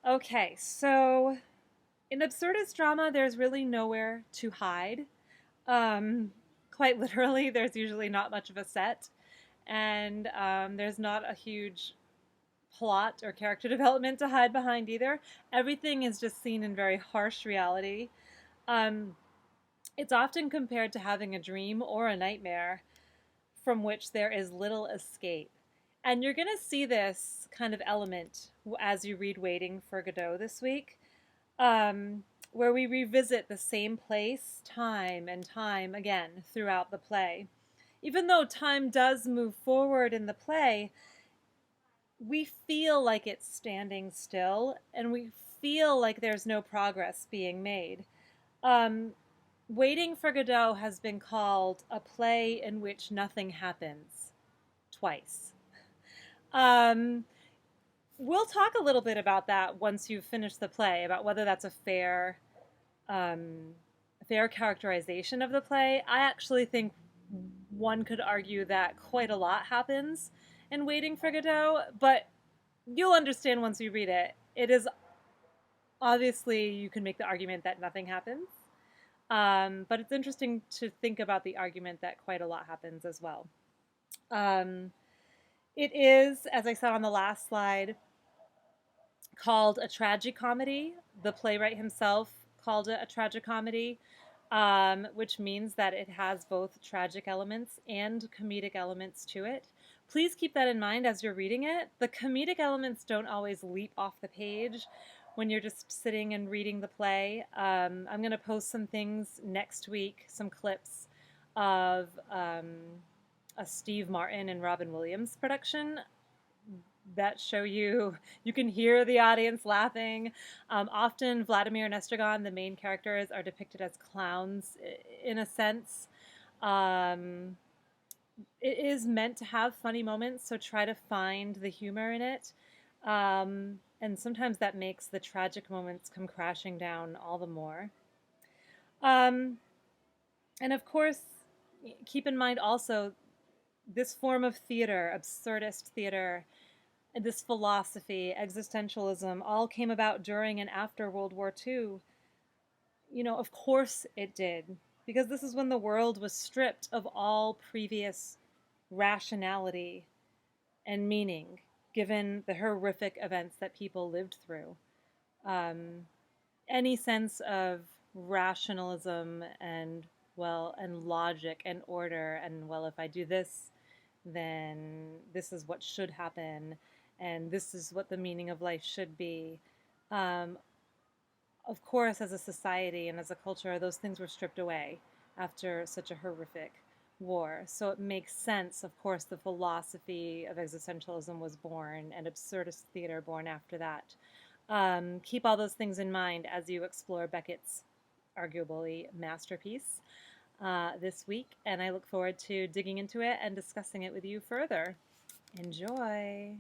Okay, so in absurdist drama, there's really nowhere to hide. Um, Quite literally, there's usually not much of a set, and there's not a huge plot or character development to hide behind either. Everything is just seen in very harsh reality. Um, it's often compared to having a dream or a nightmare from which there is little escape. And you're going to see this kind of element as you read Waiting for Godot this week, where we revisit the same place time and time again throughout the play. Even though time does move forward in the play, we feel like it's standing still and we feel like there's no progress being made. Um, Waiting for Godot has been called a play in which nothing happens twice. Um, we'll talk a little bit about that once you've finished the play, about whether that's um, a fair characterization of the play. I actually think one could argue that quite a lot happens in Waiting for Godot, but you'll understand once you read it. It is obviously, you can make the argument that nothing happens, but it's interesting to think about the argument that quite a lot happens as well. Um, it is, as I said on the last slide, called a tragicomedy. The playwright himself called it a tragicomedy, which means that it has both tragic elements and comedic elements to it. Please keep that in mind as you're reading it. The comedic elements don't always leap off the page when you're just sitting and reading the play. I'm going to post some things next week, some clips of a Steve Martin and Robin Williams production that show you can hear the audience laughing. Often Vladimir and Estragon, the main characters, are depicted as clowns in a sense. Um, it is meant to have funny moments, so try to find the humor in it. And sometimes that makes the tragic moments come crashing down all the more. Um, and of course, keep in mind also this form of theater, absurdist theater, this philosophy, existentialism, all came about during and after World War II. Of course it did, because this is when the world was stripped of all previous rationality and meaning, given the horrific events that people lived through. Um, any sense of rationalism and logic and order, and well, if I do this, then this is what should happen, and this is what the meaning of life should be. Um, of course, as a society and as a culture, those things were stripped away after such a horrific war. So it makes sense, of course, the philosophy of existentialism was born and absurdist theater born after that. Keep all those things in mind as you explore Beckett's arguably masterpiece this week, and I look forward to digging into it and discussing it with you further. Enjoy!